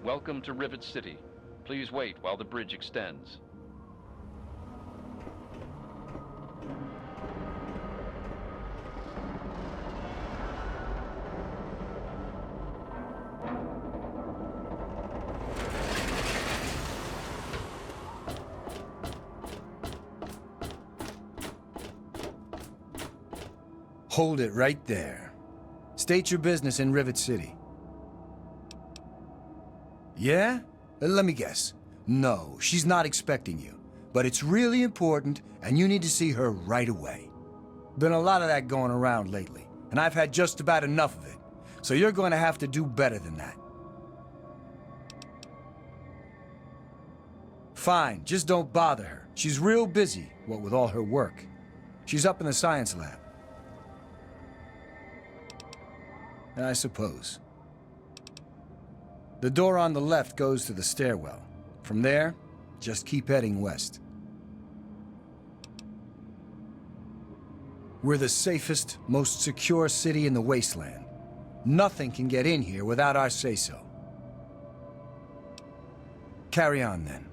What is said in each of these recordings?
Welcome to Rivet City. Please wait while the bridge extends. Hold it right there. State your business in Rivet City. Yeah? Let me guess. No, she's not expecting you. But it's really important, and you need to see her right away. Been a lot of that going around lately, and I've had just about enough of it. So you're going to have to do better than that. Fine, just don't bother her. She's real busy, what with all her work. She's up in the science lab. I suppose. The door on the left goes to the stairwell. From there, just keep heading west. We're the safest, most secure city in the wasteland. Nothing can get in here without our say-so. Carry on, then.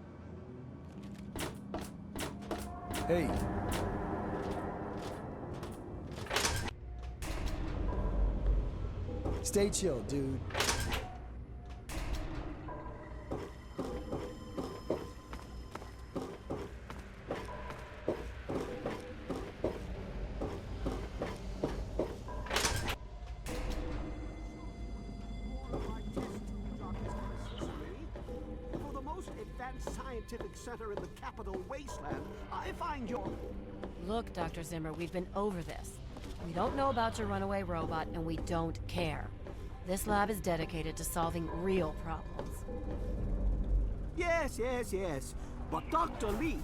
Hey. Stay chill, dude. For the most advanced scientific center in the capital wasteland, I find your... Look, Dr. Zimmer, we've been over this. We don't know about your runaway robot, and we don't care. This lab is dedicated to solving real problems. Yes. But Dr. Lee...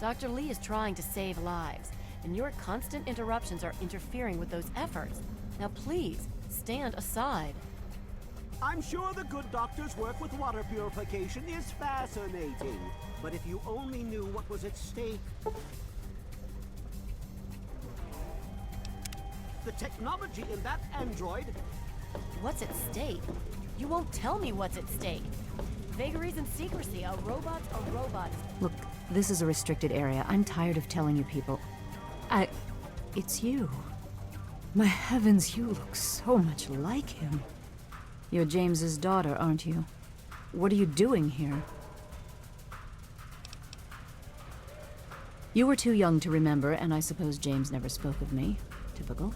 Dr. Lee is trying to save lives, and your constant interruptions are interfering with those efforts. Now please, stand aside. I'm sure the good doctor's work with water purification is fascinating. But if you only knew what was at stake... The technology in that android... What's at stake? You won't tell me what's at stake. Vagaries and secrecy. A robot's a robot. Look, this is a restricted area. I'm tired of telling you people. It's you. My heavens, you look so much like him. You're James's daughter, aren't you? What are you doing here? You were too young to remember, and I suppose James never spoke of me. Typical.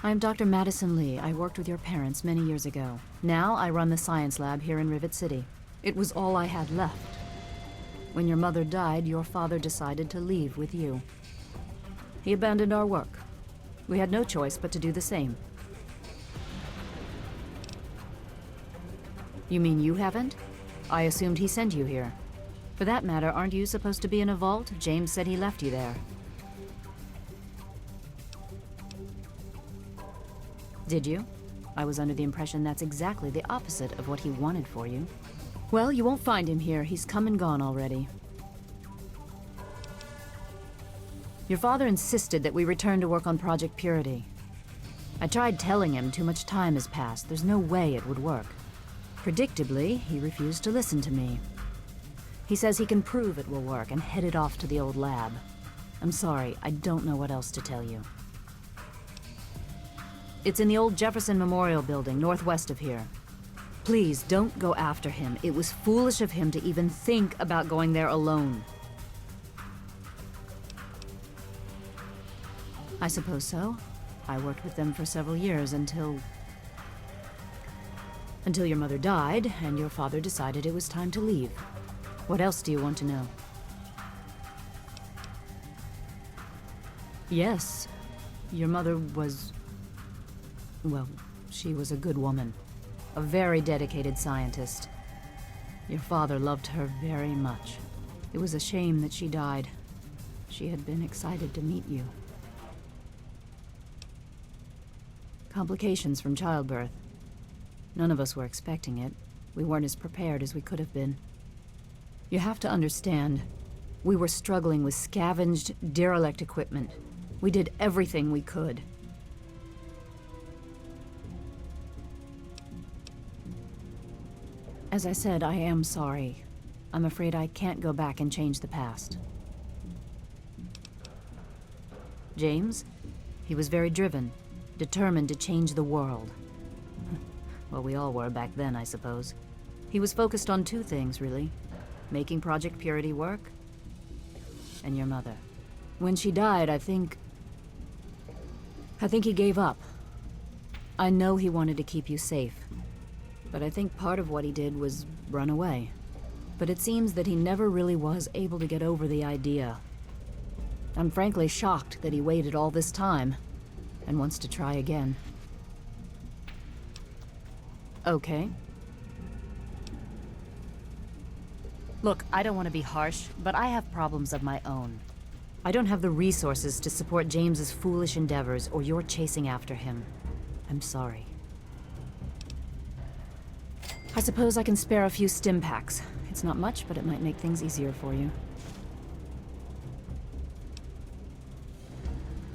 I'm Dr. Madison Lee. I worked with your parents many years ago. Now I run the science lab here in Rivet City. It was all I had left. When your mother died, your father decided to leave with you. He abandoned our work. We had no choice but to do the same. You mean you haven't? I assumed he sent you here. For that matter, aren't you supposed to be in a vault? James said he left you there. Did you? I was under the impression that's exactly the opposite of what he wanted for you. Well, you won't find him here. He's come and gone already. Your father insisted that we return to work on Project Purity. I tried telling him too much time has passed. There's no way it would work. Predictably, he refused to listen to me. He says he can prove it will work and headed off to the old lab. I'm sorry, I don't know what else to tell you. It's in the old Jefferson Memorial Building, northwest of here. Please, don't go after him. It was foolish of him to even think about going there alone. I suppose so. I worked with them for several years until your mother died, and your father decided it was time to leave. What else do you want to know? Yes, your mother was... well, she was a good woman. A very dedicated scientist. Your father loved her very much. It was a shame that she died. She had been excited to meet you. Complications from childbirth. None of us were expecting it. We weren't as prepared as we could have been. You have to understand, we were struggling with scavenged, derelict equipment. We did everything we could. As I said, I am sorry. I'm afraid I can't go back and change the past. James? He was very driven, determined to change the world. Well, we all were back then, I suppose. He was focused on two things, really. Making Project Purity work, and your mother. When she died, I think he gave up. I know he wanted to keep you safe, but I think part of what he did was run away. But it seems that he never really was able to get over the idea. I'm frankly shocked that he waited all this time, and wants to try again. Okay. Look, I don't want to be harsh, but I have problems of my own. I don't have the resources to support James's foolish endeavors, or your chasing after him. I'm sorry. I suppose I can spare a few stim packs. It's not much, but it might make things easier for you.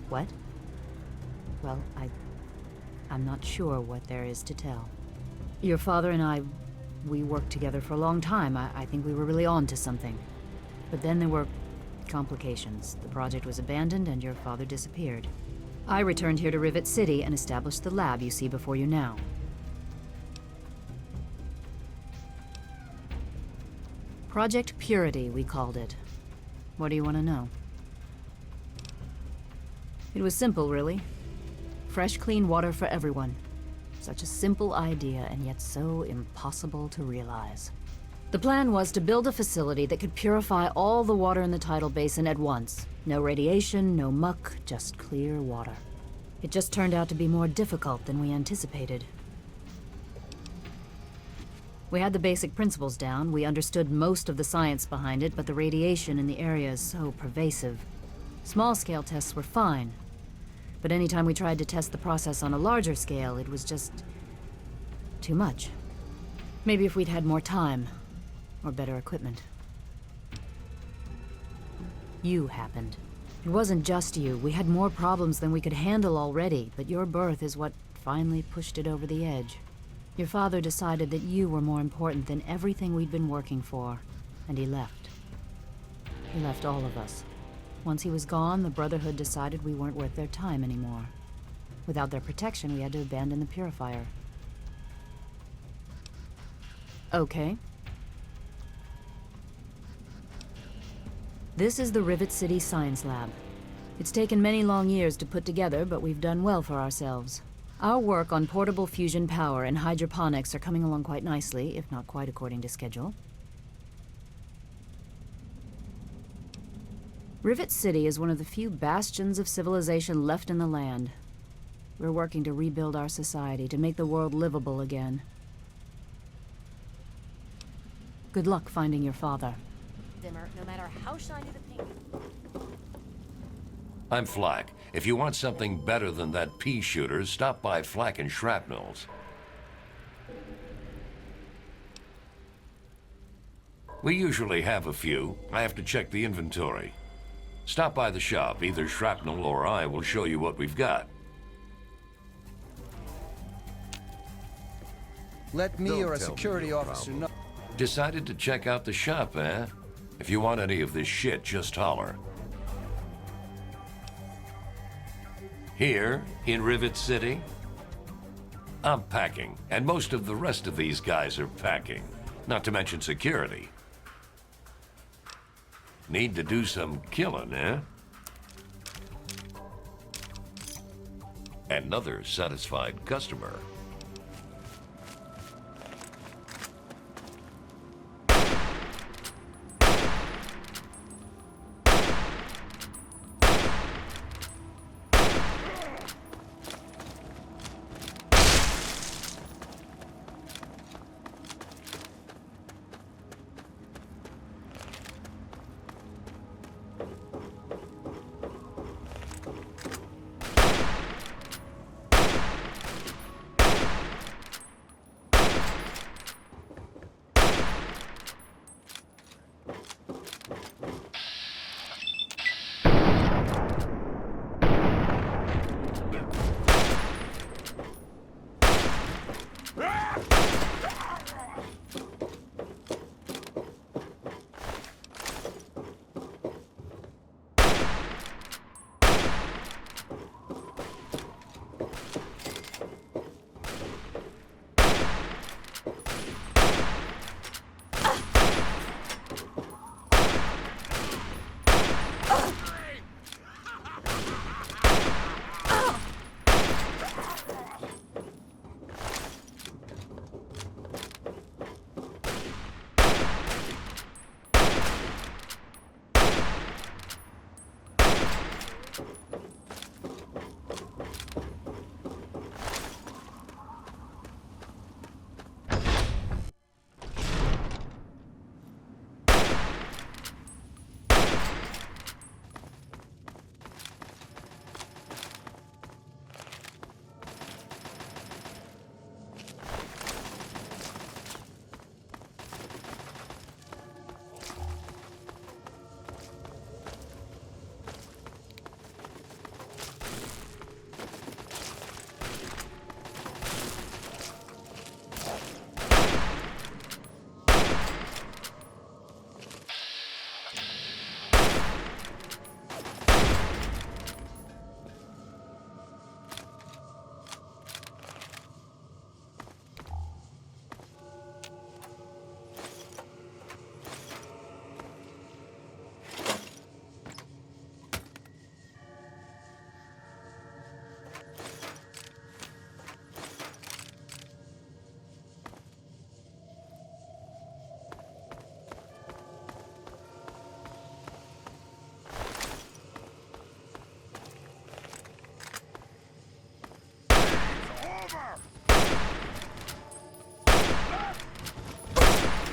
What? Well, I'm not sure what there is to tell. Your father and I, we worked together for a long time. I think we were really on to something. But then there were complications. The project was abandoned and your father disappeared. I returned here to Rivet City and established the lab you see before you now. Project Purity, we called it. What do you want to know? It was simple, really. Fresh, clean water for everyone. Such a simple idea, and yet so impossible to realize. The plan was to build a facility that could purify all the water in the tidal basin at once. No radiation, no muck, just clear water. It just turned out to be more difficult than we anticipated. We had the basic principles down, we understood most of the science behind it, but the radiation in the area is so pervasive. Small-scale tests were fine, but anytime we tried to test the process on a larger scale, it was just too much. Maybe if we'd had more time, or better equipment. You happened. It wasn't just you. We had more problems than we could handle already, but your birth is what finally pushed it over the edge. Your father decided that you were more important than everything we'd been working for, and he left. He left all of us. Once he was gone, the Brotherhood decided we weren't worth their time anymore. Without their protection, we had to abandon the Purifier. Okay. This is the Rivet City Science Lab. It's taken many long years to put together, but we've done well for ourselves. Our work on portable fusion power and hydroponics are coming along quite nicely, if not quite according to schedule. Rivet City is one of the few bastions of civilization left in the land. We're working to rebuild our society, to make the world livable again. Good luck finding your father. Zimmer, no matter how shiny the paint. I'm Flack. If you want something better than that pea shooter, stop by Flack and Shrapnel's. We usually have a few. I have to check the inventory. Stop by the shop. Either Shrapnel or I will show you what we've got. Let me or a security officer know. Decided to check out the shop, eh? If you want any of this shit, just holler. Here, in Rivet City, I'm packing, and most of the rest of these guys are packing, not to mention security. Need to do some killing, eh? Another satisfied customer.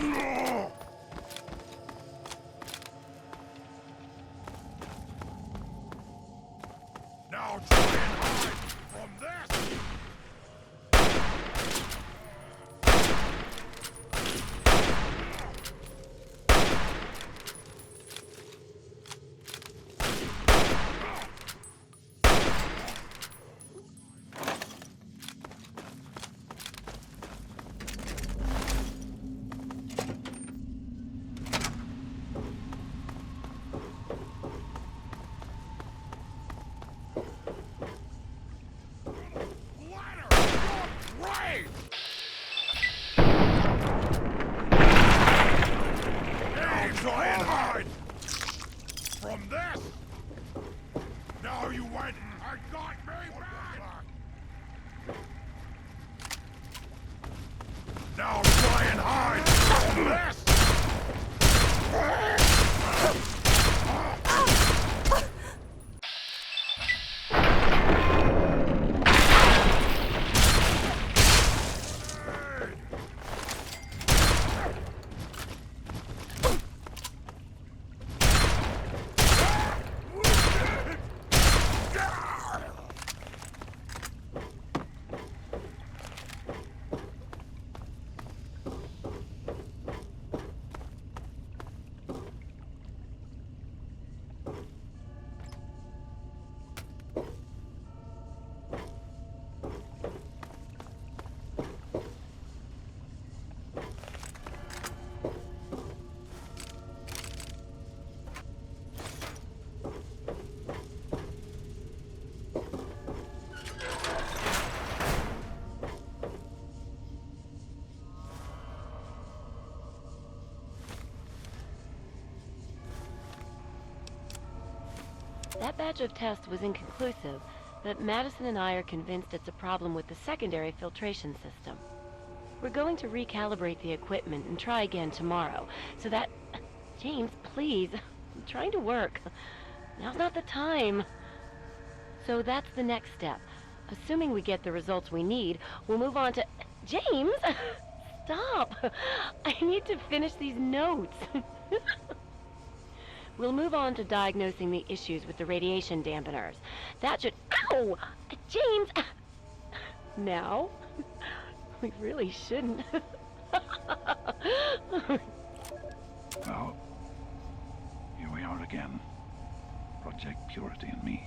Now try and hide from this! Try and hide from this! Now you went and got me back! Now try and hide from this! That batch of tests was inconclusive, but Madison and I are convinced it's a problem with the secondary filtration system. We're going to recalibrate the equipment and try again tomorrow, so that... James, please. I'm trying to work. Now's not the time. So that's the next step. Assuming we get the results we need, we'll move on to... James! Stop! I need to finish these notes. We'll move on to diagnosing the issues with the radiation dampeners. That should... Ow! James! Now? We really shouldn't. Well, here we are again. Project Purity and me.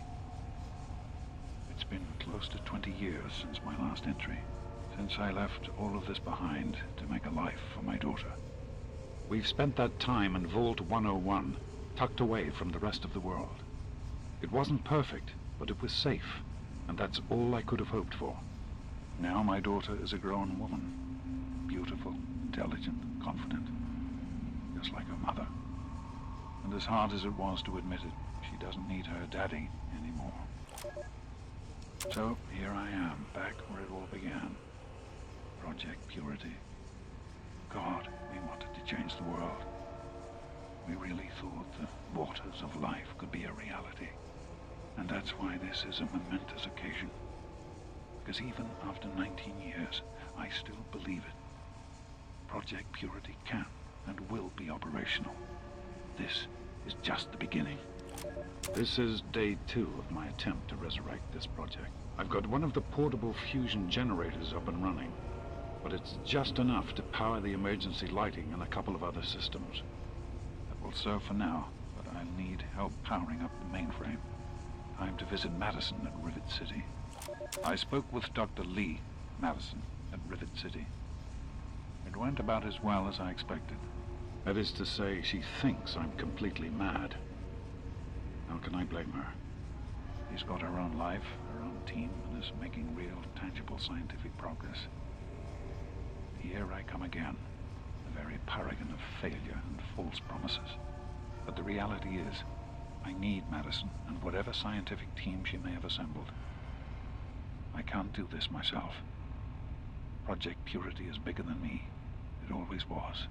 It's been close to 20 years since my last entry. Since I left all of this behind to make a life for my daughter. We've spent that time in Vault 101, tucked away from the rest of the world. It wasn't perfect, but it was safe, and that's all I could have hoped for. Now my daughter is a grown woman. Beautiful, intelligent, confident. Just like her mother. And as hard as it was to admit it, she doesn't need her daddy anymore. So here I am, back where it all began. Project Purity. God, we wanted to change the world. We really thought the waters of life could be a reality. And that's why this is a momentous occasion. Because even after 19 years, I still believe it. Project Purity can and will be operational. This is just the beginning. This is day 2 of my attempt to resurrect this project. I've got one of the portable fusion generators up and running, but it's just enough to power the emergency lighting and a couple of other systems. That will serve for now, but I'll need help powering up the mainframe. Time to visit Madison at Rivet City. I spoke with Dr. Lee, Madison, at Rivet City. It went about as well as I expected. That is to say, she thinks I'm completely mad. How can I blame her? She's got her own life, her own team, and is making real, tangible scientific progress. Here I come again, the very paragon of failure and false promises. But the reality is, I need Madison and whatever scientific team she may have assembled. I can't do this myself. Project Purity is bigger than me. It always was.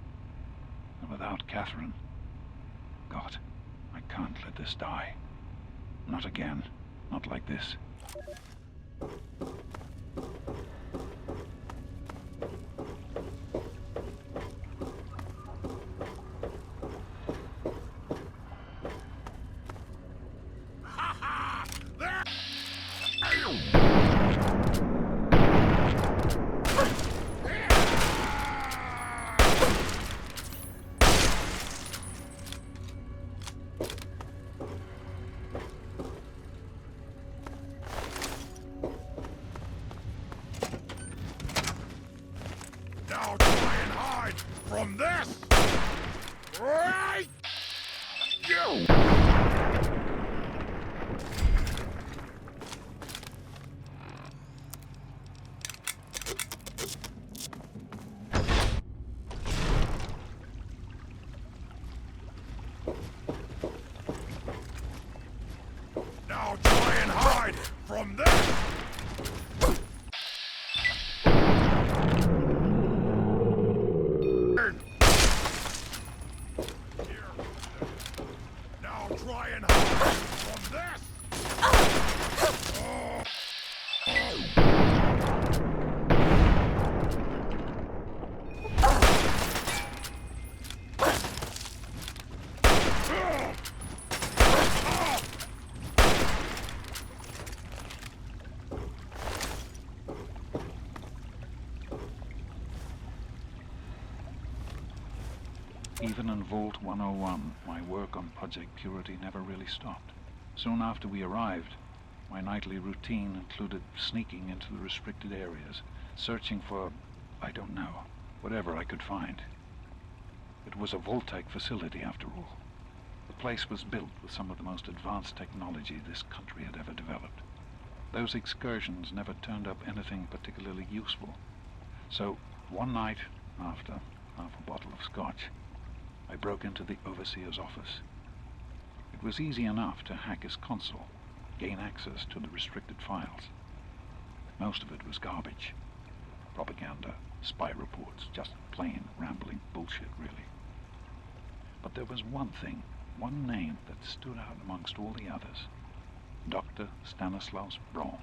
And without Catherine, God, I can't let this die. Not again. Not like this. from this! Right! You! Now try and hide from this! Now try and hide from this! Even in Vault 101, my work on Project Purity never really stopped. Soon after we arrived, my nightly routine included sneaking into the restricted areas, searching for, I don't know, whatever I could find. It was a Vault-Tec facility, after all. The place was built with some of the most advanced technology this country had ever developed. Those excursions never turned up anything particularly useful. So, one night, after half a bottle of scotch, I broke into the overseer's office. It was easy enough to hack his console, gain access to the restricted files. Most of it was garbage. Propaganda, spy reports, just plain rambling bullshit, really. But there was one thing, one name that stood out amongst all the others. Dr. Stanislaus Braun.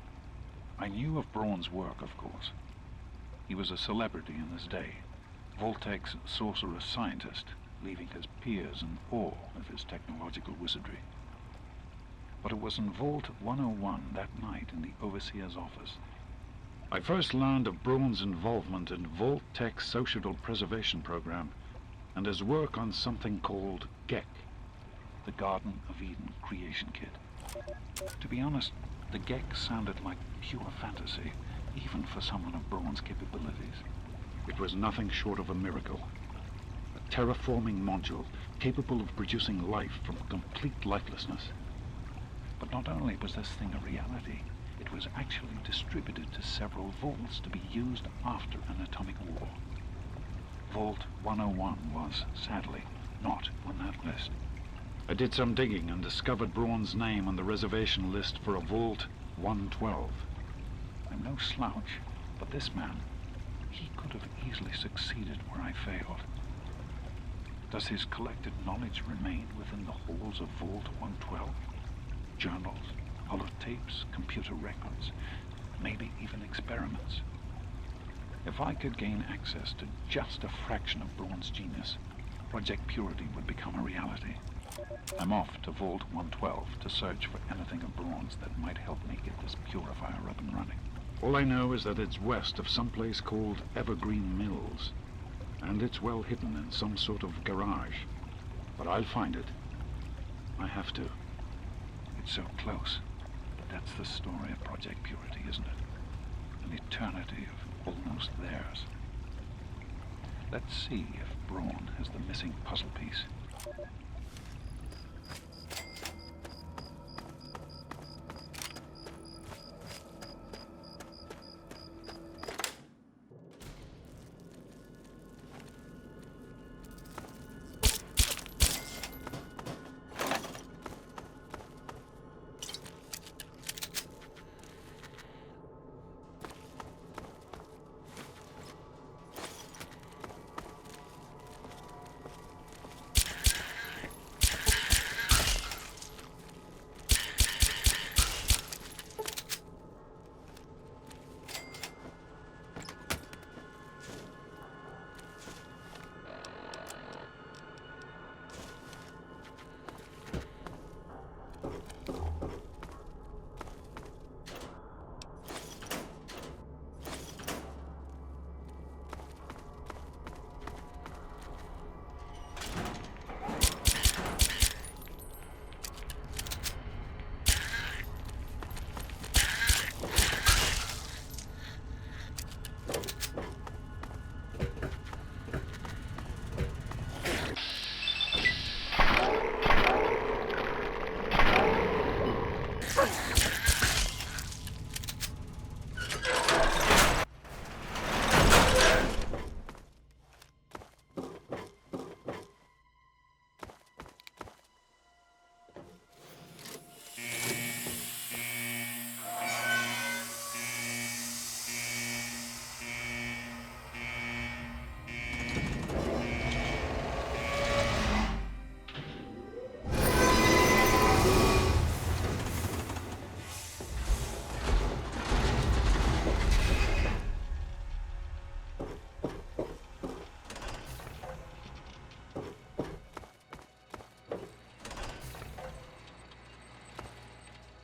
I knew of Braun's work, of course. He was a celebrity in his day, Vault-Tec's sorcerous scientist, leaving his peers in awe of his technological wizardry. But it was in Vault 101 that night in the overseer's office I first learned of Braun's involvement in Vault-Tec's societal preservation program and his work on something called GECK, the Garden of Eden Creation Kit. To be honest, the GECK sounded like pure fantasy, even for someone of Braun's capabilities. It was nothing short of a miracle. A terraforming module capable of producing life from complete lifelessness. But not only was this thing a reality, it was actually distributed to several vaults to be used after an atomic war. Vault 101 was, sadly, not on that list. I did some digging and discovered Braun's name on the reservation list for a Vault 112. I'm no slouch, but this man, he could have easily succeeded where I failed. Does his collected knowledge remain within the halls of Vault 112? Journals, holotapes, computer records, maybe even experiments. If I could gain access to just a fraction of Braun's genius, Project Purity would become a reality. I'm off to Vault 112 to search for anything of Braun's that might help me get this purifier up and running. All I know is that it's west of some place called Evergreen Mills, and it's well hidden in some sort of garage. But I'll find it. I have to. It's so close, but that's the story of Project Purity, isn't it? An eternity of almost theirs. Let's see if Braun has the missing puzzle piece.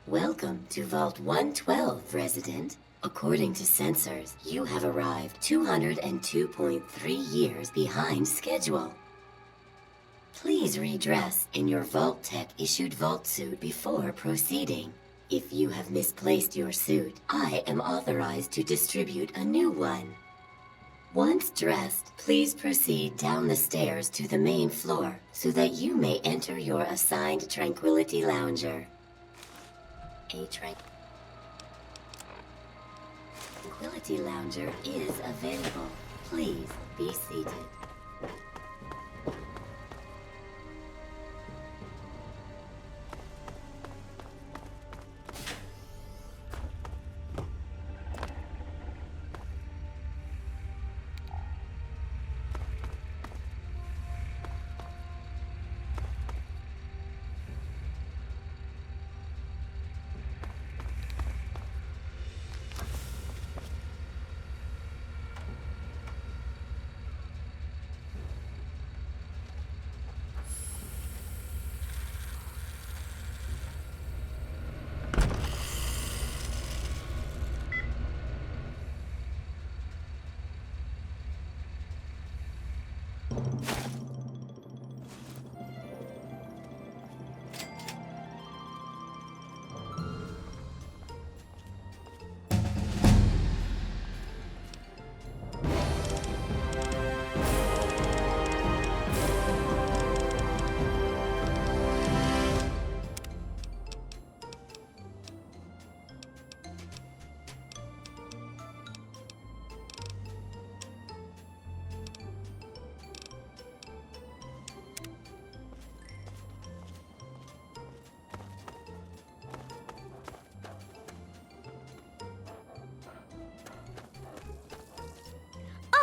Welcome to Vault 112, resident. According to sensors, you have arrived 202.3 years behind schedule. Please redress in your Vault Tech issued Vault suit before proceeding. If you have misplaced your suit, I am authorized to distribute a new one. Once dressed, please proceed down the stairs to the main floor so that you may enter your assigned Tranquility Lounger. A Tranquility Lounger is available. Please be seated.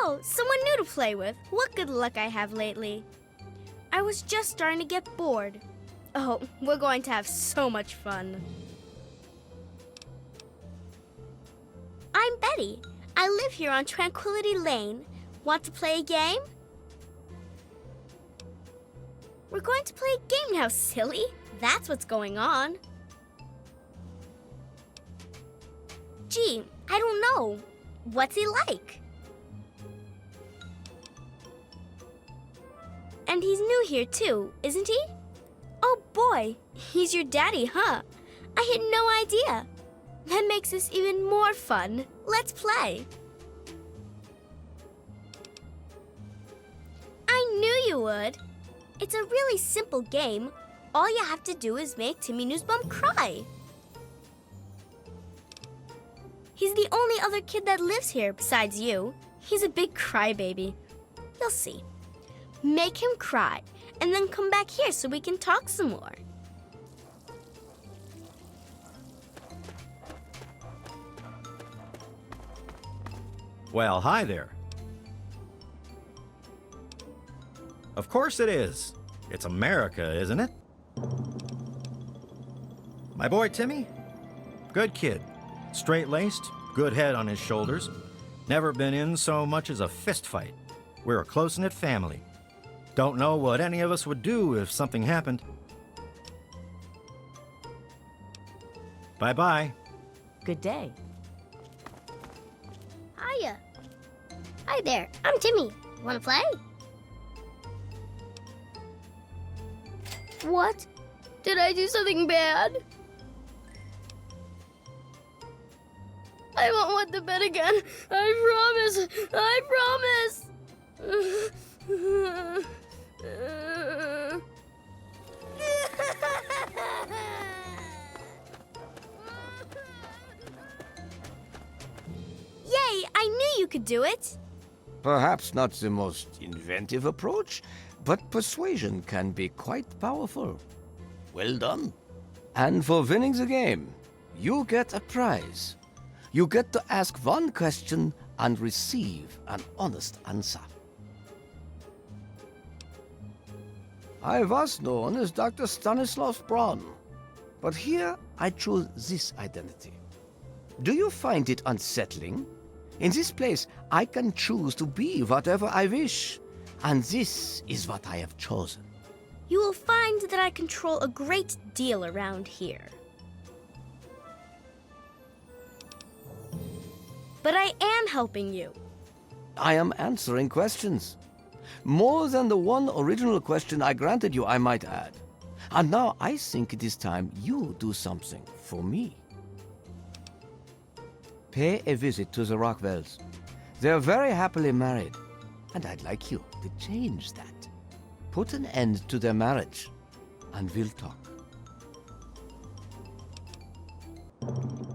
Oh, someone new to play with. What good luck I have lately. I was just starting to get bored. Oh, we're going to have so much fun. I'm Betty. I live here on Tranquility Lane. Want to play a game? We're going to play a game now, silly. That's what's going on. Gee, I don't know. What's he like? And he's new here too, isn't he? Oh boy, he's your daddy, huh? I had no idea. That makes this even more fun. Let's play. I knew you would. It's a really simple game. All you have to do is make Timmy Newsbum cry. He's the only other kid that lives here besides you. He's a big crybaby. You'll see. Make him cry, and then come back here so we can talk some more. Well, hi there. Of course it is. It's America, isn't it? My boy Timmy? Good kid. Straight-laced, good head on his shoulders. Never been in so much as a fist fight. We're a close-knit family. Don't know what any of us would do if something happened. Bye-bye. Good day. Hiya. Hi there, I'm Timmy. Wanna play? What? Did I do something bad? I won't want the bed again. I promise. I promise. Yay! I knew you could do it. Perhaps not the most inventive approach, but persuasion can be quite powerful. Well done. And for winning the game, you get a prize. You get to ask one question and receive an honest answer. I was known as Dr. Stanislaus Braun, but here I choose this identity. Do you find it unsettling? In this place, I can choose to be whatever I wish, and this is what I have chosen. You will find that I control a great deal around here. But I am helping you. I am answering questions. More than the one original question I granted you, I might add. And now I think it is time you do something for me. Pay a visit to the Rockwells. They're very happily married, and I'd like you to change that. Put an end to their marriage, and we'll talk.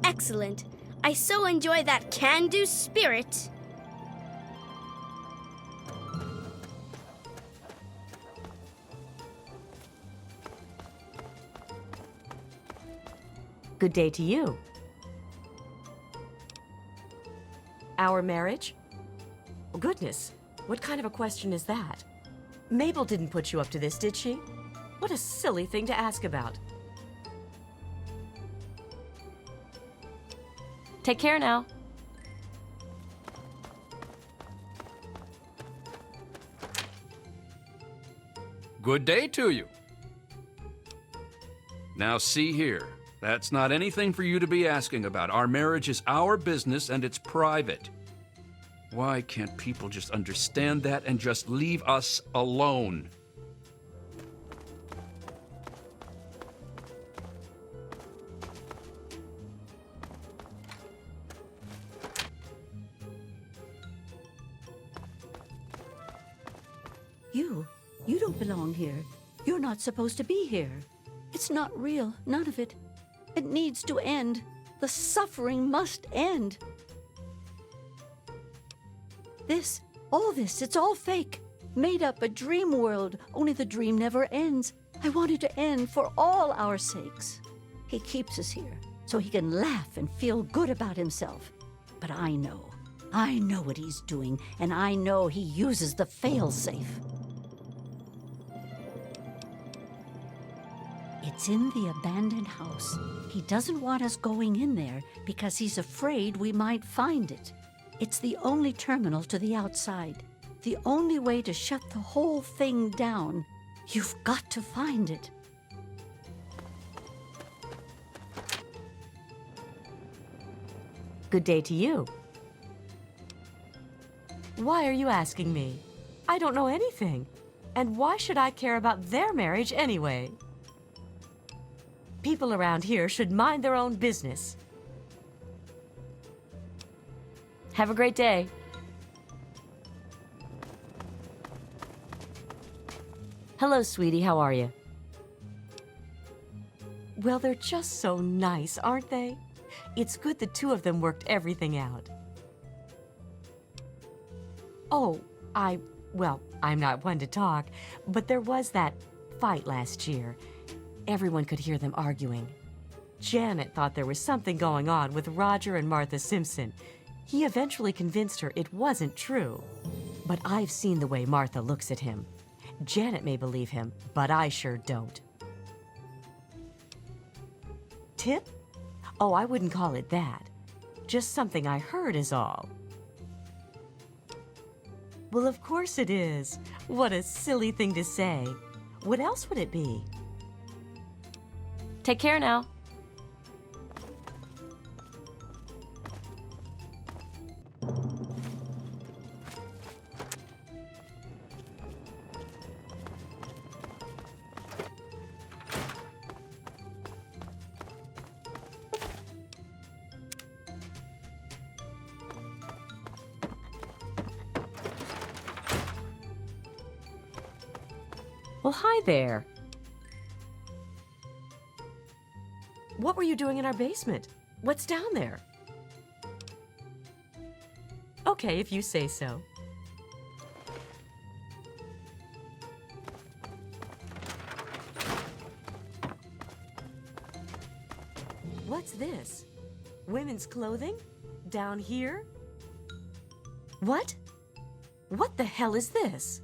Excellent. I so enjoy that can-do spirit. Good day to you. Our marriage? Goodness, what kind of a question is that? Mabel didn't put you up to this, did she? What a silly thing to ask about. Take care now. Good day to you. Now see here, that's not anything for you to be asking about. Our marriage is our business and it's private. Why can't people just understand that and just leave us alone? You don't belong here. You're not supposed to be here. It's not real, none of it. It needs to end. The suffering must end. All this, it's all fake. Made up, a dream world, only the dream never ends. I want it to end for all our sakes. He keeps us here, so he can laugh and feel good about himself. But I know what he's doing, and I know he uses the fail-safe. It's in the abandoned house. He doesn't want us going in there because he's afraid we might find it. It's the only terminal to the outside. The only way to shut the whole thing down. You've got to find it. Good day to you. Why are you asking me? I don't know anything. And why should I care about their marriage anyway? People around here should mind their own business. Have a great day. Hello, sweetie. How are you? Well, they're just so nice, aren't they? It's good the two of them worked everything out. Oh, I'm not one to talk, but there was that fight last year. Everyone could hear them arguing. Janet thought there was something going on with Roger and Martha Simpson. He eventually convinced her it wasn't true. But I've seen the way Martha looks at him. Janet may believe him, but I sure don't. Tip? Oh, I wouldn't call it that. Just something I heard is all. Well, of course it is. What a silly thing to say. What else would it be? Take care now. Well, hi there. What were you doing in our basement? What's down there? Okay, if you say so. What's this? Women's clothing? Down here? What? What the hell is this?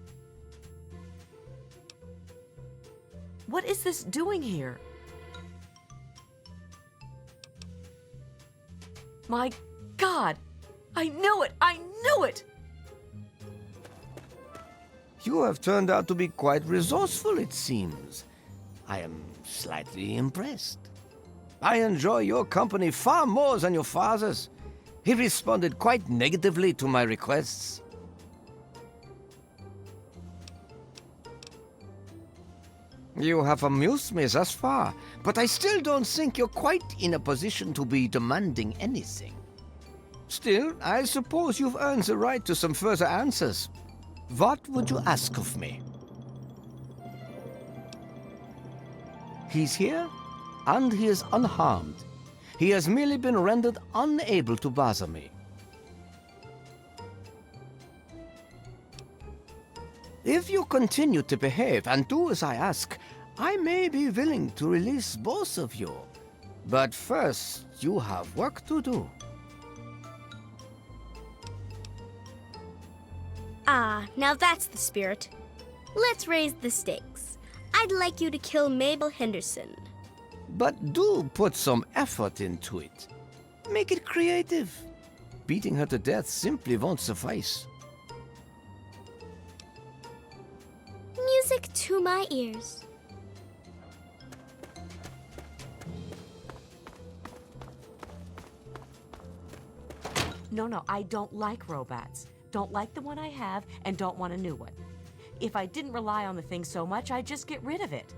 What is this doing here? My God! I knew it! I knew it! You have turned out to be quite resourceful, it seems. I am slightly impressed. I enjoy your company far more than your father's, He responded quite negatively to my requests. You have amused me thus far, but I still don't think you're quite in a position to be demanding anything. Still, I suppose you've earned the right to some further answers. What would you ask of me? He's here, and he is unharmed. He has merely been rendered unable to bother me. If you continue to behave and do as I ask, I may be willing to release both of you. But first, you have work to do. Ah, now that's the spirit. Let's raise the stakes. I'd like you to kill Mabel Henderson. But do put some effort into it. Make it creative. Beating her to death simply won't suffice. Music to my ears. No, I don't like robots. Don't like the one I have, and don't want a new one. If I didn't rely on the thing so much, I'd just get rid of it.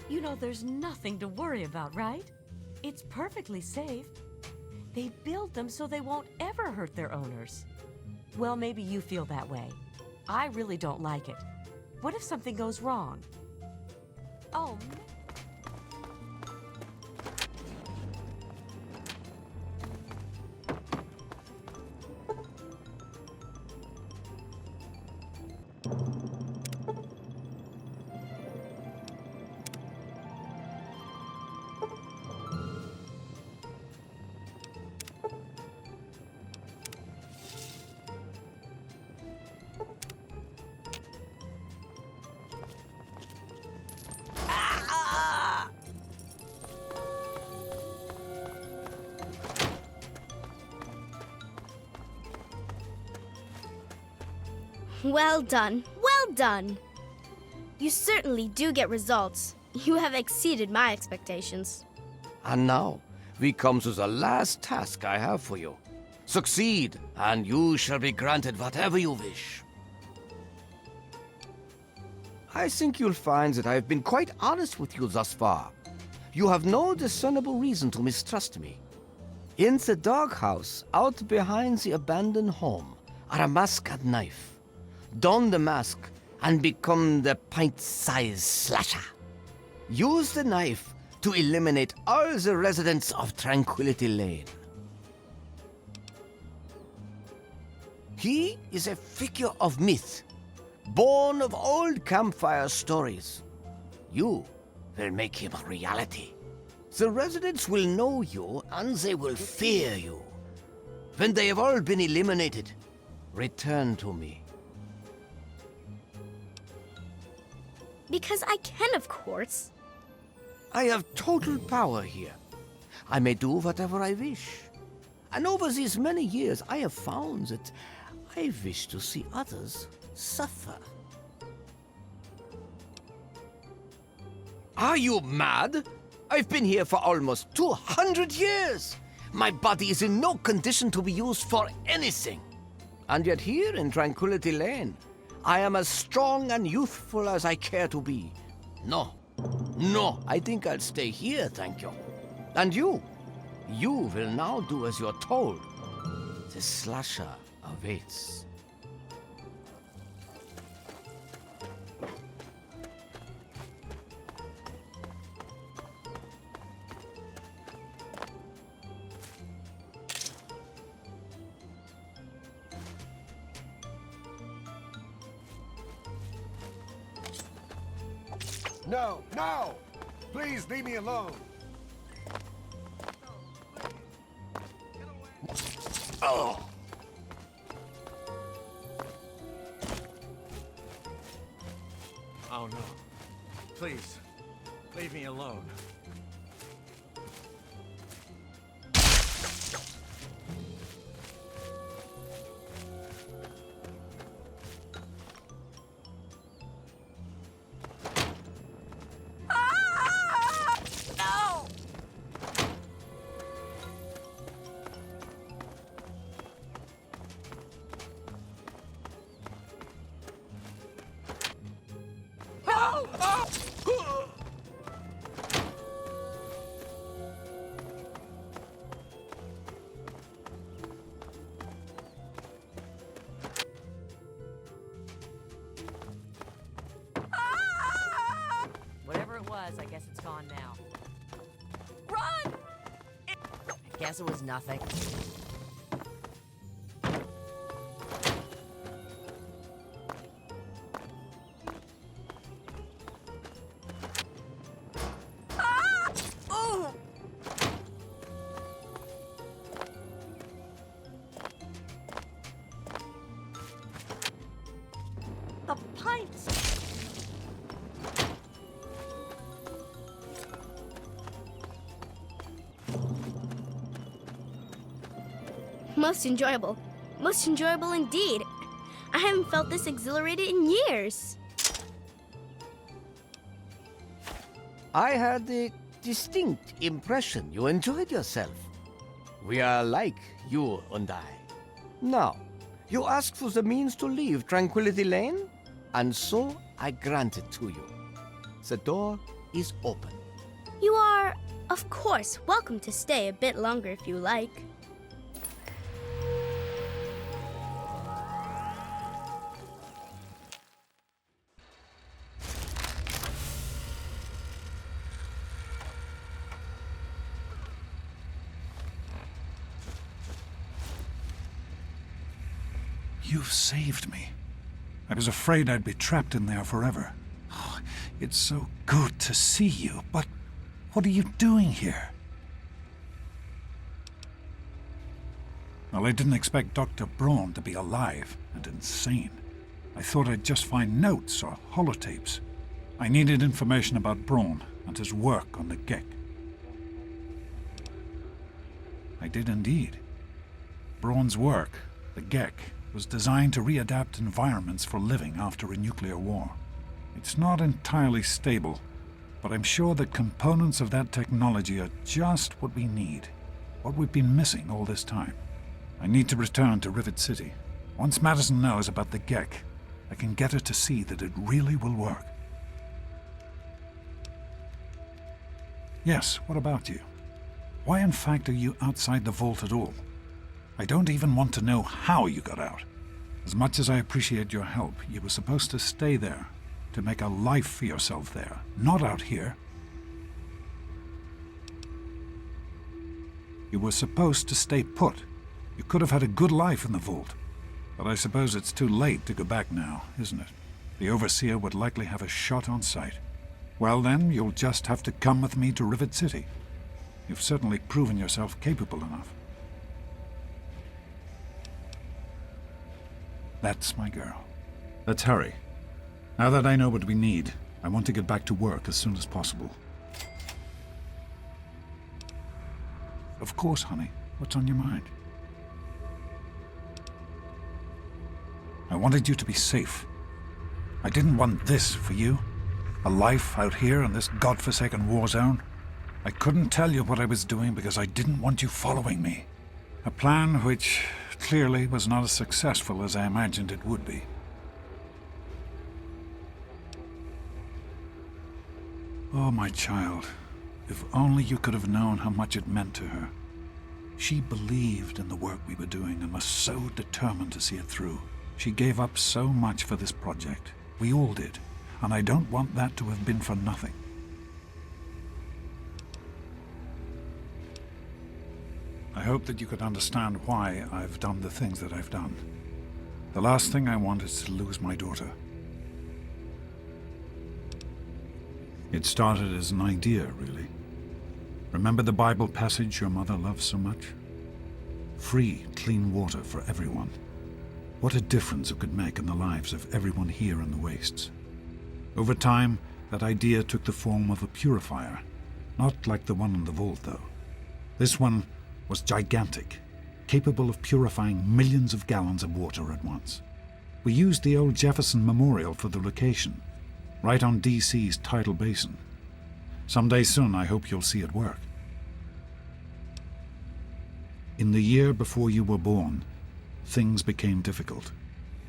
You know, there's nothing to worry about, right? It's perfectly safe. They build them so they won't ever hurt their owners. Well, maybe you feel that way. I really don't like it. What if something goes wrong? Oh, man. Well done, well done. You certainly do get results. You have exceeded my expectations. And now, we come to the last task I have for you. Succeed, and you shall be granted whatever you wish. I think you'll find that I've been quite honest with you thus far. You have no discernible reason to mistrust me. In the doghouse, out behind the abandoned home, are a mask and knife. Don the mask and become the pint-sized slasher. Use the knife to eliminate all the residents of Tranquility Lane. He is a figure of myth, born of old campfire stories. You will make him a reality. The residents will know you and they will fear you. When they have all been eliminated, return to me. Because I can, of course. I have total power here. I may do whatever I wish. And over these many years, I have found that I wish to see others suffer. Are you mad? I've been here for almost 200 years. My body is in no condition to be used for anything. And yet here in Tranquility Lane, I am as strong and youthful as I care to be. No, I think I'll stay here, thank you. And you will now do as you're told. The slasher awaits. No! Please leave me alone. Oh! Oh no. Please, leave me alone. Whatever it was, I guess it's gone now. Run! I guess it was nothing. The pints! Most enjoyable. Most enjoyable indeed. I haven't felt this exhilarated in years. I had the distinct impression you enjoyed yourself. We are alike, you and I. Now, you asked for the means to leave Tranquility Lane, and so I grant it to you. The door is open. You are, of course, welcome to stay a bit longer if you like. You've saved me. I was afraid I'd be trapped in there forever. Oh, it's so good to see you, but what are you doing here? Well, I didn't expect Dr. Braun to be alive and insane. I thought I'd just find notes or holotapes. I needed information about Braun and his work on the Gek. I did indeed. Braun's work, the Gek, was designed to readapt environments for living after a nuclear war. It's not entirely stable, but I'm sure that components of that technology are just what we need, what we've been missing all this time. I need to return to Rivet City. Once Madison knows about the Gek, I can get her to see that it really will work. Yes, what about you? Why in fact are you outside the vault at all? I don't even want to know how you got out. As much as I appreciate your help, you were supposed to stay there, to make a life for yourself there, not out here. You were supposed to stay put. You could have had a good life in the vault. But I suppose it's too late to go back now, isn't it? The Overseer would likely have a shot on sight. Well then, you'll just have to come with me to Rivet City. You've certainly proven yourself capable enough. That's my girl. Let's hurry. Now that I know what we need, I want to get back to work as soon as possible. Of course, honey. What's on your mind? I wanted you to be safe. I didn't want this for you. A life out here in this godforsaken war zone. I couldn't tell you what I was doing because I didn't want you following me. A plan which clearly was not as successful as I imagined it would be. Oh, my child, if only you could have known how much it meant to her. She believed in the work we were doing and was so determined to see it through. She gave up so much for this project. We all did, and I don't want that to have been for nothing. I hope that you could understand why I've done the things that I've done. The last thing I want is to lose my daughter. It started as an idea, really. Remember the Bible passage your mother loves so much? Free, clean water for everyone. What a difference it could make in the lives of everyone here in the wastes. Over time, that idea took the form of a purifier. Not like the one in the vault, though. This one was gigantic, capable of purifying millions of gallons of water at once. We used the old Jefferson Memorial for the location, right on DC's tidal basin. Someday soon, I hope you'll see it work. In the year before you were born, things became difficult.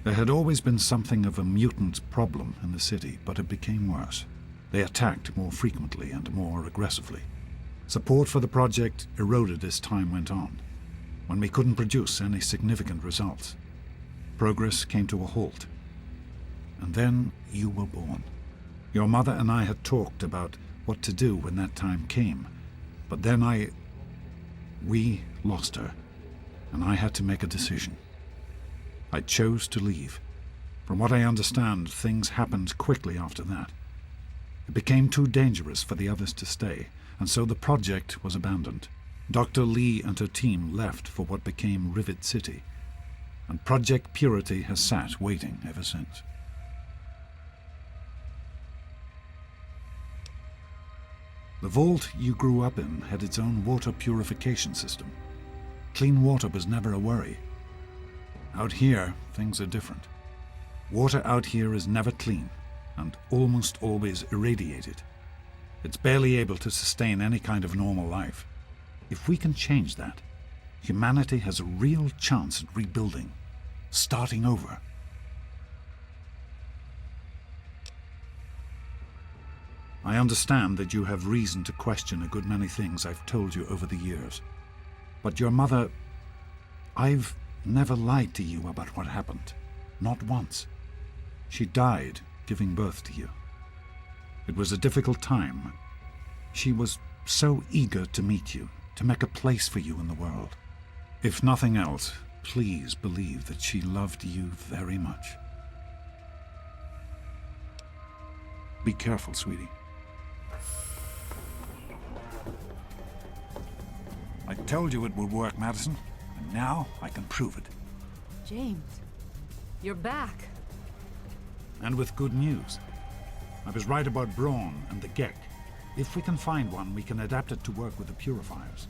There had always been something of a mutant problem in the city, but it became worse. They attacked more frequently and more aggressively. Support for the project eroded as time went on. When we couldn't produce any significant results, progress came to a halt. And then you were born. Your mother and I had talked about what to do when that time came, but then we lost her, and I had to make a decision. I chose to leave. From what I understand, things happened quickly after that. It became too dangerous for the others to stay, and so the project was abandoned. Dr. Lee and her team left for what became Rivet City, and Project Purity has sat waiting ever since. The vault you grew up in had its own water purification system. Clean water was never a worry. Out here, things are different. Water out here is never clean, and almost always irradiated. It's barely able to sustain any kind of normal life. If we can change that, humanity has a real chance at rebuilding, starting over. I understand that you have reason to question a good many things I've told you over the years. But your mother... I've never lied to you about what happened. Not once. She died giving birth to you. It was a difficult time. She was so eager to meet you, to make a place for you in the world. If nothing else, please believe that she loved you very much. Be careful, sweetie. I told you it would work, Madison, and now I can prove it. James, you're back. And with good news. I was right about Brawn and the Gek. If we can find one, we can adapt it to work with the purifiers.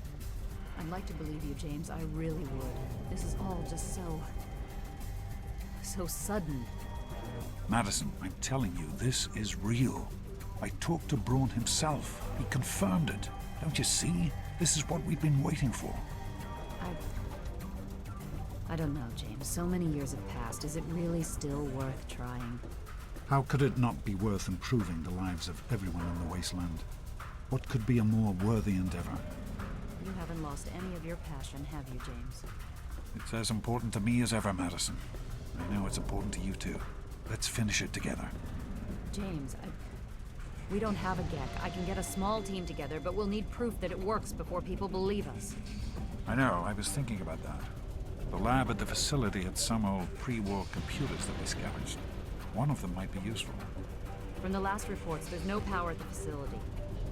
I'd like to believe you, James. I really would. This is all just so sudden. Madison, I'm telling you, this is real. I talked to Brawn himself. He confirmed it. Don't you see? This is what we've been waiting for. I don't know, James. So many years have passed. Is it really still worth trying? How could it not be worth improving the lives of everyone in the wasteland? What could be a more worthy endeavor? You haven't lost any of your passion, have you, James? It's as important to me as ever, Madison. I know it's important to you too. Let's finish it together. James, we don't have a Gek. I can get a small team together, but we'll need proof that it works before people believe us. I know, I was thinking about that. The lab at the facility had some old pre-war computers that we scavenged. One of them might be useful. From the last reports, there's no power at the facility.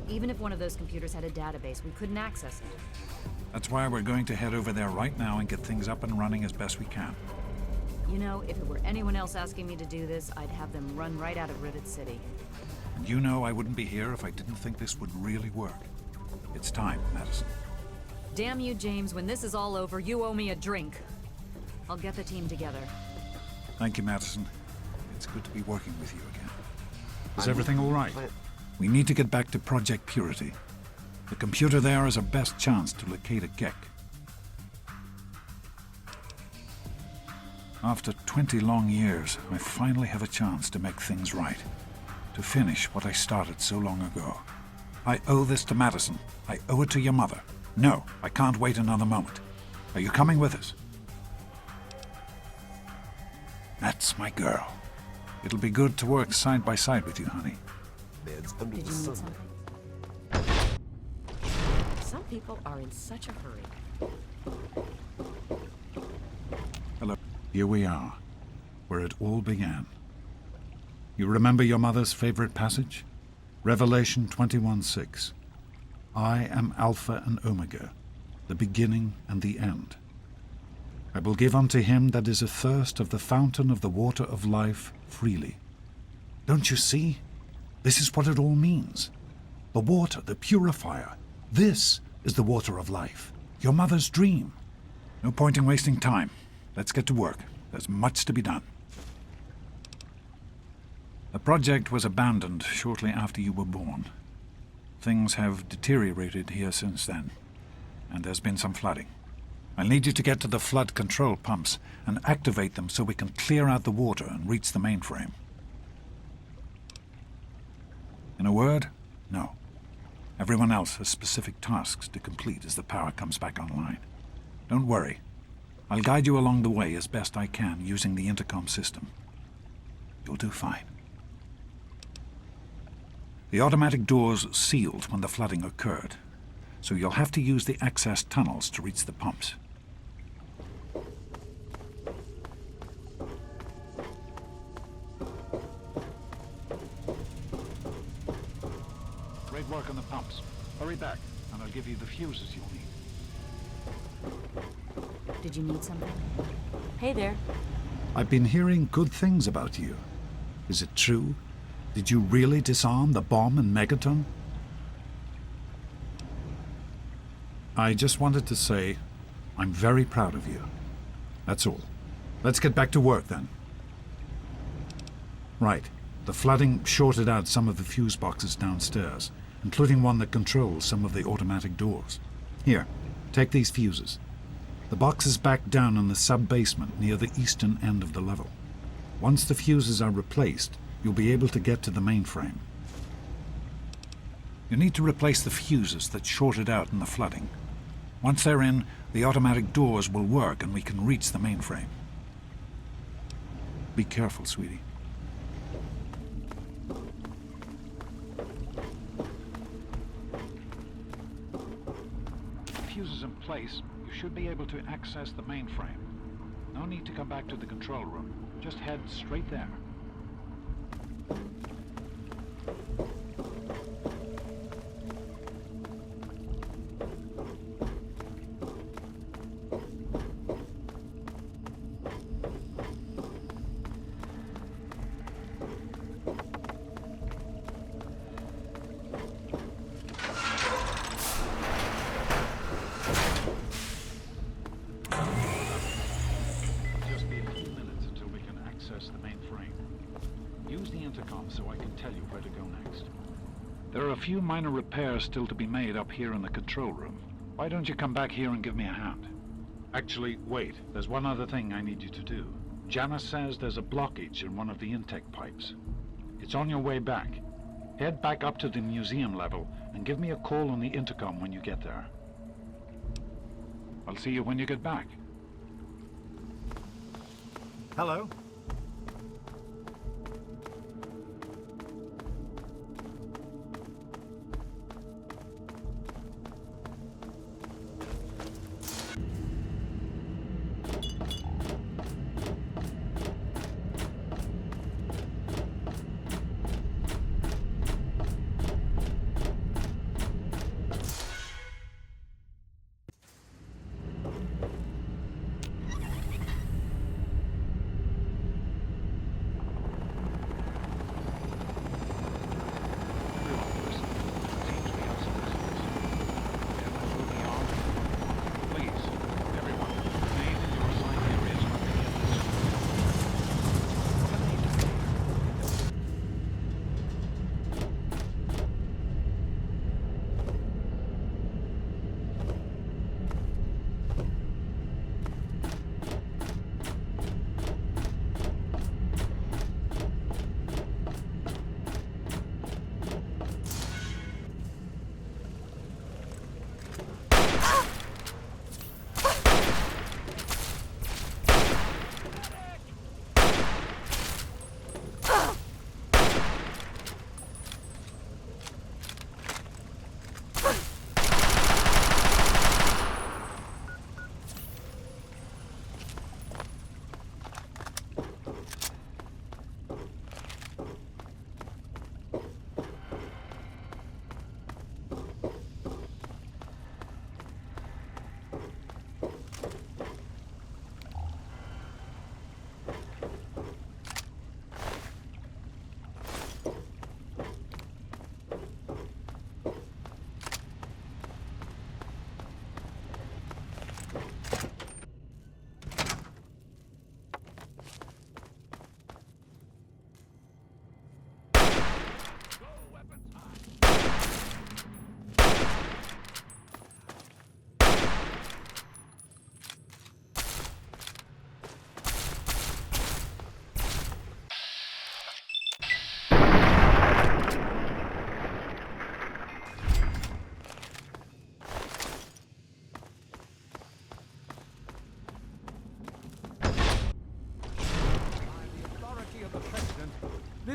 Even if one of those computers had a database, we couldn't access it. That's why we're going to head over there right now and get things up and running as best we can. You know, if it were anyone else asking me to do this, I'd have them run right out of Rivet City. And you know I wouldn't be here if I didn't think this would really work. It's time, Madison. Damn you, James. When this is all over, you owe me a drink. I'll get the team together. Thank you, Madison. It's good to be working with you again. Is everything all right? We need to get back to Project Purity. The computer there is our best chance to locate a Gek. After 20 long years, I finally have a chance to make things right. To finish what I started so long ago. I owe this to Madison. I owe it to your mother. No, I can't wait another moment. Are you coming with us? That's my girl. It'll be good to work side by side with you, honey. Did you need something? Some people are in such a hurry. Hello. Here we are, where it all began. You remember your mother's favorite passage? Revelation 21:6. I am Alpha and Omega, the beginning and the end. I will give unto him that is athirst of the fountain of the water of life freely. Don't you see? This is what it all means. The water, the purifier. This is the water of life. Your mother's dream. No point in wasting time. Let's get to work. There's much to be done. The project was abandoned shortly after you were born. Things have deteriorated here since then, and there's been some flooding. I'll need you to get to the flood control pumps and activate them so we can clear out the water and reach the mainframe. In a word, no. Everyone else has specific tasks to complete as the power comes back online. Don't worry. I'll guide you along the way as best I can using the intercom system. You'll do fine. The automatic doors sealed when the flooding occurred, so you'll have to use the access tunnels to reach the pumps. Great work on the pumps. Hurry back, and I'll give you the fuses you'll need. Did you need something? Hey there. I've been hearing good things about you. Is it true? Did you really disarm the bomb in Megaton? I just wanted to say, I'm very proud of you. That's all. Let's get back to work then. Right. The flooding shorted out some of the fuse boxes downstairs, including one that controls some of the automatic doors. Here, take these fuses. The box is back down in the sub-basement near the eastern end of the level. Once the fuses are replaced, you'll be able to get to the mainframe. You need to replace the fuses that shorted out in the flooding. Once they're in, the automatic doors will work and we can reach the mainframe. Be careful, sweetie. Fuses in place, you should be able to access the mainframe. No need to come back to the control room. Just head straight there. There are a few minor repairs still to be made up here in the control room. Why don't you come back here and give me a hand? Actually, wait. There's one other thing I need you to do. Janice says there's a blockage in one of the intake pipes. It's on your way back. Head back up to the museum level and give me a call on the intercom when you get there. I'll see you when you get back. Hello.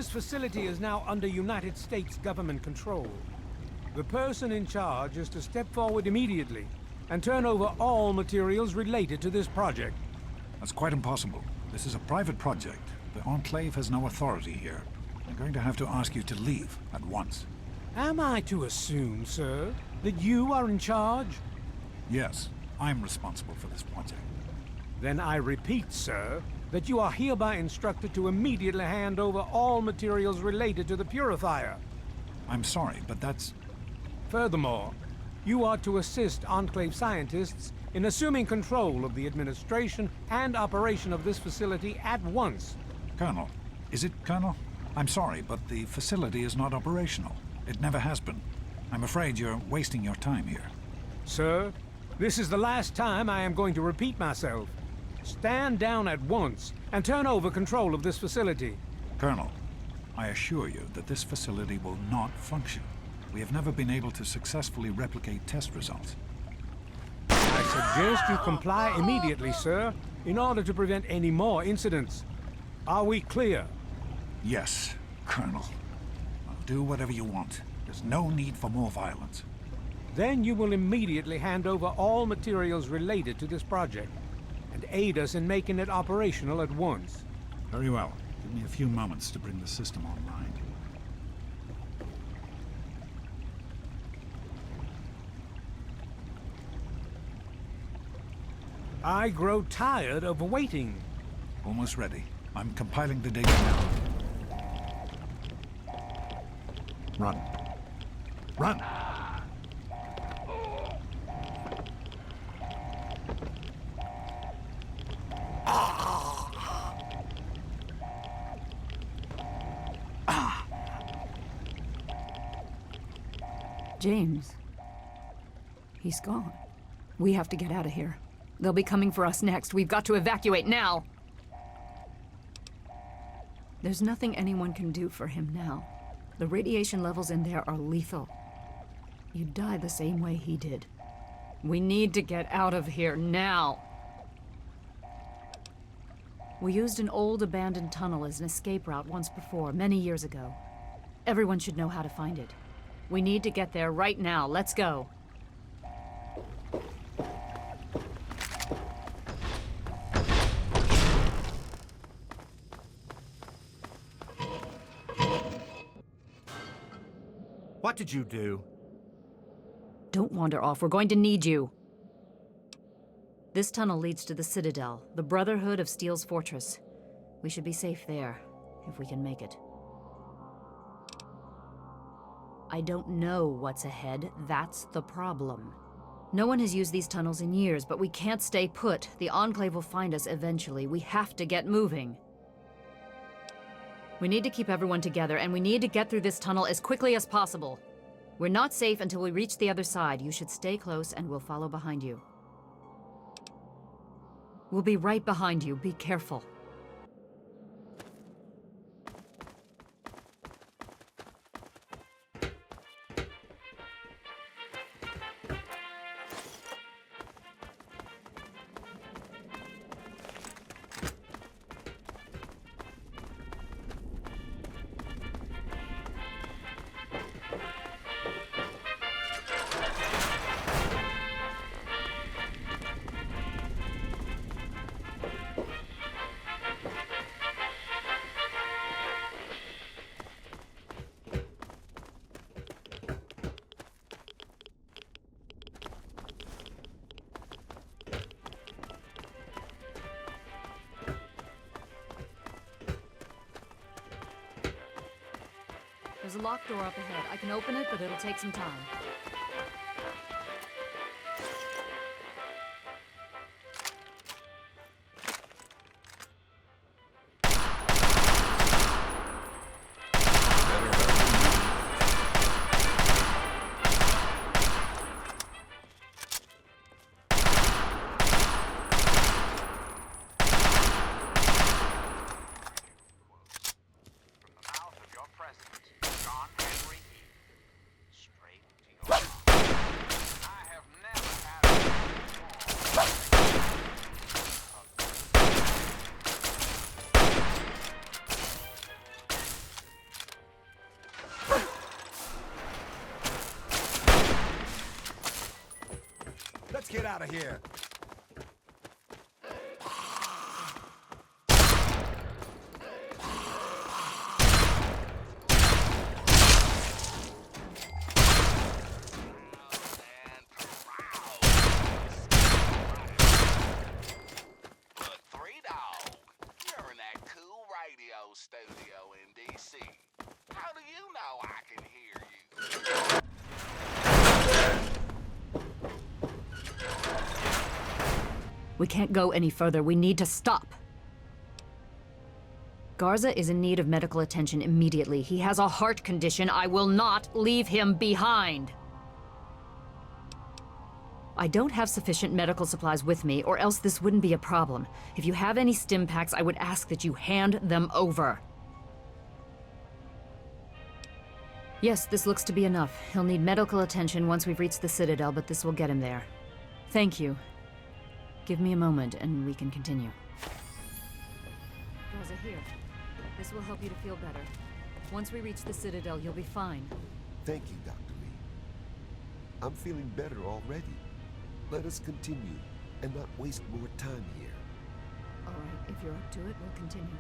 This facility is now under United States government control. The person in charge is to step forward immediately and turn over all materials related to this project. That's quite impossible. This is a private project. The Enclave has no authority here. I'm going to have to ask you to leave at once. Am I to assume, sir, that you are in charge? Yes, I'm responsible for this project. Then I repeat, sir, that you are hereby instructed to immediately hand over all materials related to the purifier. I'm sorry, but that's... Furthermore, you are to assist Enclave scientists in assuming control of the administration and operation of this facility at once. Colonel, is it Colonel? I'm sorry, but the facility is not operational. It never has been. I'm afraid you're wasting your time here. Sir, this is the last time I am going to repeat myself. Stand down at once and turn over control of this facility. Colonel, I assure you that this facility will not function. We have never been able to successfully replicate test results. I suggest you comply immediately, sir, in order to prevent any more incidents. Are we clear? Yes, Colonel. I'll do whatever you want. There's no need for more violence. Then you will immediately hand over all materials related to this project and aid us in making it operational at once. Very well. Give me a few moments to bring the system online. I grow tired of waiting. Almost ready. I'm compiling the data now. Run. Run! James. He's gone. We have to get out of here. They'll be coming for us next. We've got to evacuate now! There's nothing anyone can do for him now. The radiation levels in there are lethal. You'd die the same way he did. We need to get out of here now! We used an old abandoned tunnel as an escape route once before, many years ago. Everyone should know how to find it. We need to get there right now. Let's go. What did you do? Don't wander off. We're going to need you. This tunnel leads to the Citadel, the Brotherhood of Steel's fortress. We should be safe there, if we can make it. I don't know what's ahead. That's the problem. No one has used these tunnels in years, but we can't stay put. The Enclave will find us eventually. We have to get moving. We need to keep everyone together, and we need to get through this tunnel as quickly as possible. We're not safe until we reach the other side. You should stay close, and we'll follow behind you. We'll be right behind you. Be careful. There's a locked door up ahead. I can open it, but it'll take some time. Get out of here. Studio in D.C. How do you know I can hear you? We can't go any further. We need to stop. Garza is in need of medical attention immediately. He has a heart condition. I will not leave him behind. I don't have sufficient medical supplies with me, or else this wouldn't be a problem. If you have any stim packs, I would ask that you hand them over. Yes, this looks to be enough. He'll need medical attention once we've reached the Citadel, but this will get him there. Thank you. Give me a moment, and we can continue. Garza, here. This will help you to feel better. Once we reach the Citadel, you'll be fine. Thank you, Dr. Lee. I'm feeling better already. Let us continue, and not waste more time here. All right, if you're up to it, we'll continue.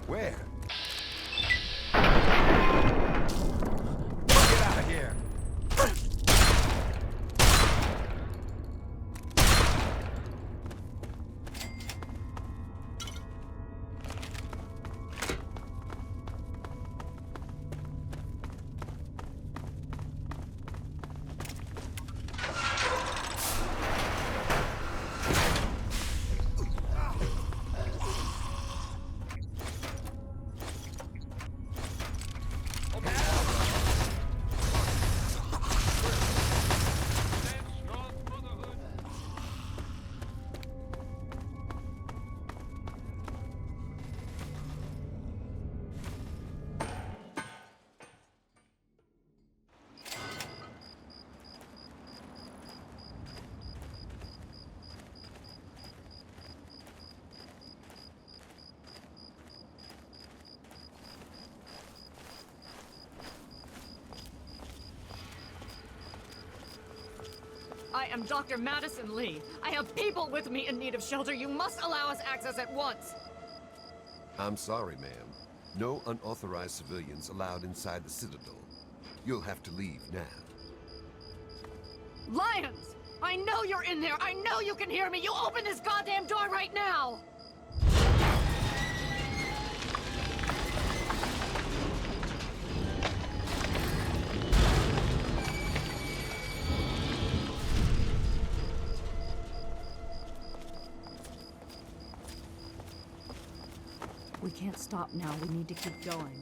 Where? Get out of here. I am Dr. Madison Lee. I have people with me in need of shelter. You must allow us access at once. I'm sorry, ma'am. No unauthorized civilians allowed inside the Citadel. You'll have to leave now. Lions! I know you're in there! I know you can hear me! You open this goddamn door right now! We can't stop now. We need to keep going.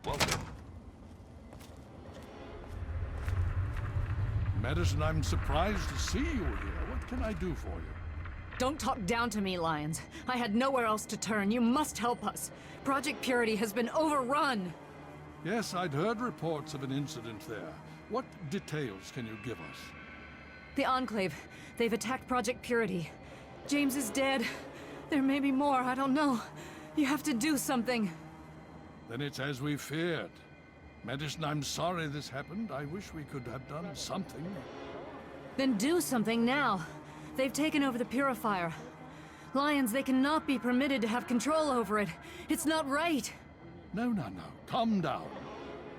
Welcome. Madison, I'm surprised to see you here. What can I do for you? Don't talk down to me, Lions. I had nowhere else to turn. You must help us. Project Purity has been overrun. Yes, I'd heard reports of an incident there. What details can you give us? The Enclave. They've attacked Project Purity. James is dead. There may be more. I don't know. You have to do something. Then it's as we feared. Madison, I'm sorry this happened. I wish we could have done something. Then do something now. They've taken over the purifier. Lions, they cannot be permitted to have control over it. It's not right. No. Calm down.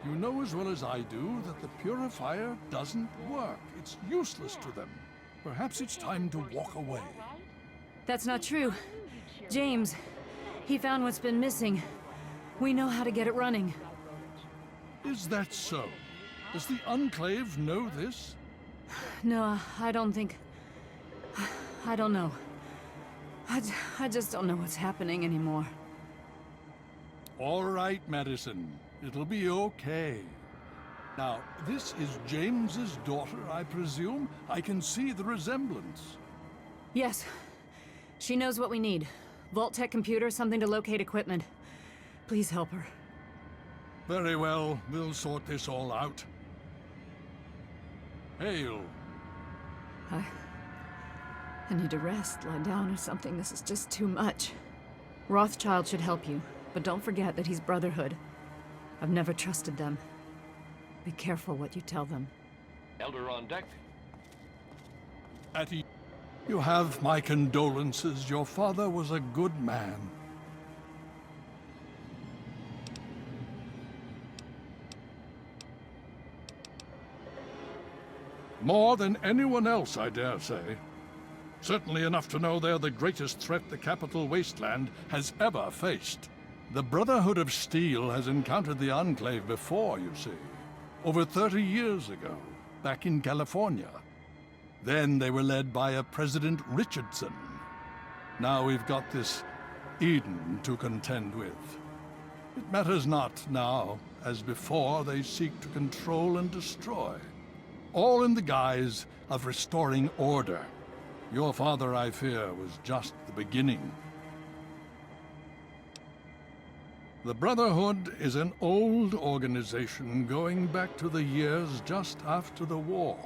You know as well as I do that the purifier doesn't work. It's useless to them. Perhaps it's time to walk away. That's not true. James, he found what's been missing. We know how to get it running. Is that so? Does the Enclave know this? No, I don't think... I don't know. I just don't know what's happening anymore. All right, Madison. It'll be okay. Now, this is James's daughter, I presume? I can see the resemblance. Yes. She knows what we need. Vault-Tec computer, something to locate equipment. Please help her. Very well. We'll sort this all out. Hail. I need to rest, lie down or something. This is just too much. Rothschild should help you, but don't forget that he's Brotherhood. I've never trusted them. Be careful what you tell them. Elder on deck. Atty, you have my condolences. Your father was a good man. More than anyone else, I dare say. Certainly enough to know they're the greatest threat the capital wasteland has ever faced. The Brotherhood of Steel has encountered the Enclave before, you see. Over 30 years ago, back in California. Then they were led by a President Richardson. Now we've got this Eden to contend with. It matters not now. As before, they seek to control and destroy. All in the guise of restoring order. Your father, I fear, was just the beginning. The Brotherhood is an old organization going back to the years just after the war.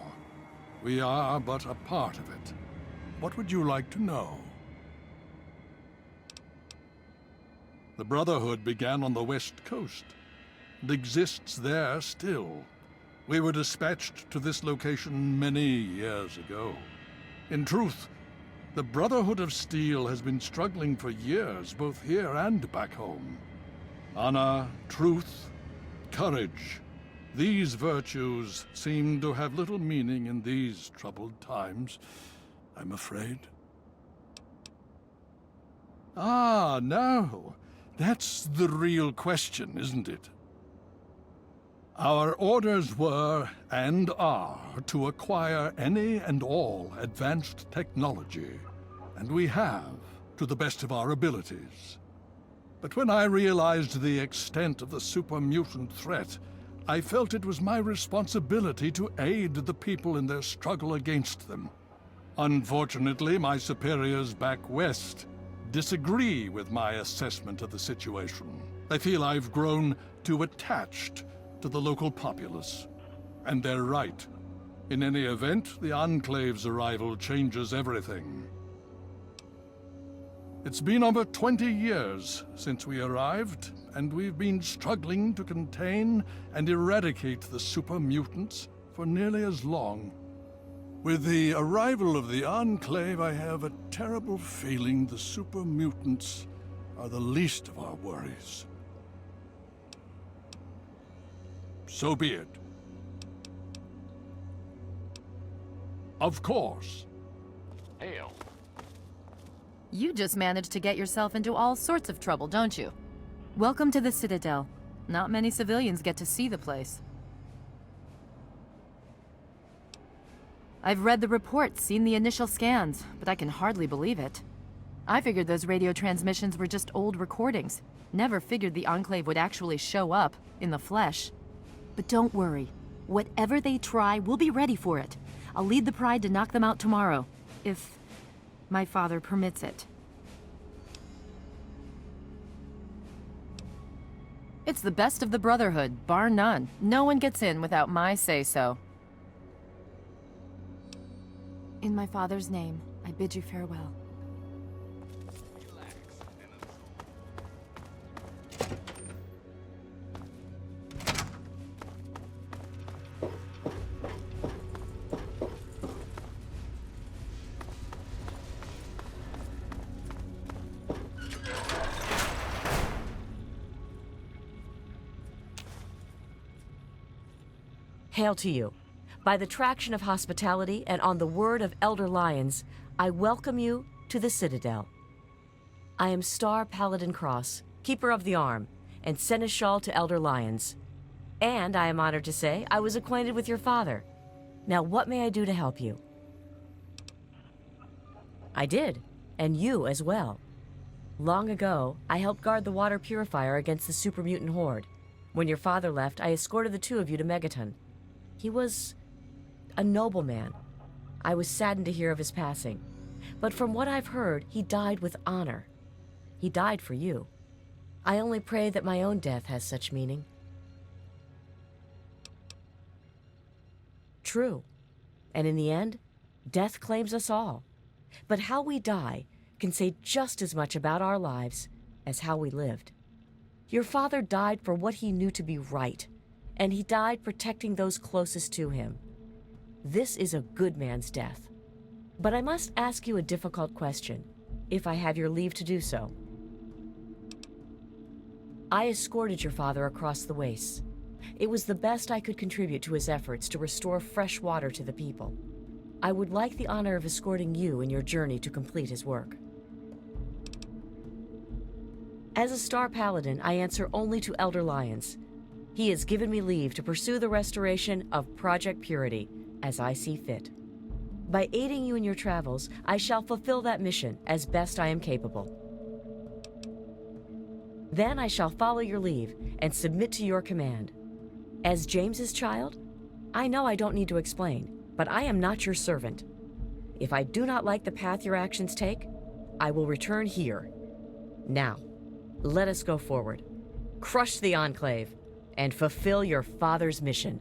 We are but a part of it. What would you like to know? The Brotherhood began on the West Coast. It exists there still. We were dispatched to this location many years ago. In truth, the Brotherhood of Steel has been struggling for years, both here and back home. Honor, truth, courage. These virtues seem to have little meaning in these troubled times, I'm afraid. Ah, no. That's the real question, isn't it? Our orders were, and are, to acquire any and all advanced technology, and we have, to the best of our abilities. But when I realized the extent of the super-mutant threat, I felt it was my responsibility to aid the people in their struggle against them. Unfortunately, my superiors back west disagree with my assessment of the situation. They feel I've grown too attached to the local populace. And they're right. In any event, the Enclave's arrival changes everything. It's been over 20 years since we arrived, and we've been struggling to contain and eradicate the super-mutants for nearly as long. With the arrival of the Enclave, I have a terrible feeling the super-mutants are the least of our worries. So be it. Of course. Hail. You just managed to get yourself into all sorts of trouble, don't you? Welcome to the Citadel. Not many civilians get to see the place. I've read the reports, seen the initial scans, but I can hardly believe it. I figured those radio transmissions were just old recordings. Never figured the Enclave would actually show up, in the flesh. But don't worry. Whatever they try, we'll be ready for it. I'll lead the Pride to knock them out tomorrow, if my father permits it. It's the best of the Brotherhood, bar none. No one gets in without my say-so. In my father's name, I bid you farewell. Hail to you. By the traction of hospitality and on the word of Elder Lyons, I welcome you to the Citadel. I am Star Paladin Cross, Keeper of the Arm, and Seneschal to Elder Lyons. And I am honored to say I was acquainted with your father. Now what may I do to help you? I did, and you as well. Long ago, I helped guard the water purifier against the super mutant horde. When your father left, I escorted the two of you to Megaton. He was a nobleman. I was saddened to hear of his passing. But from what I've heard, he died with honor. He died for you. I only pray that my own death has such meaning. True. And in the end, death claims us all. But how we die can say just as much about our lives as how we lived. Your father died for what he knew to be right, and he died protecting those closest to him. This is a good man's death. But I must ask you a difficult question, if I have your leave to do so. I escorted your father across the wastes. It was the best I could contribute to his efforts to restore fresh water to the people. I would like the honor of escorting you in your journey to complete his work. As a Star Paladin, I answer only to Elder Lyons. He has given me leave to pursue the restoration of Project Purity as I see fit. By aiding you in your travels, I shall fulfill that mission as best I am capable. Then I shall follow your leave and submit to your command. As James's child, I know I don't need to explain, but I am not your servant. If I do not like the path your actions take, I will return here. Now, let us go forward, crush the Enclave, and fulfill your father's mission.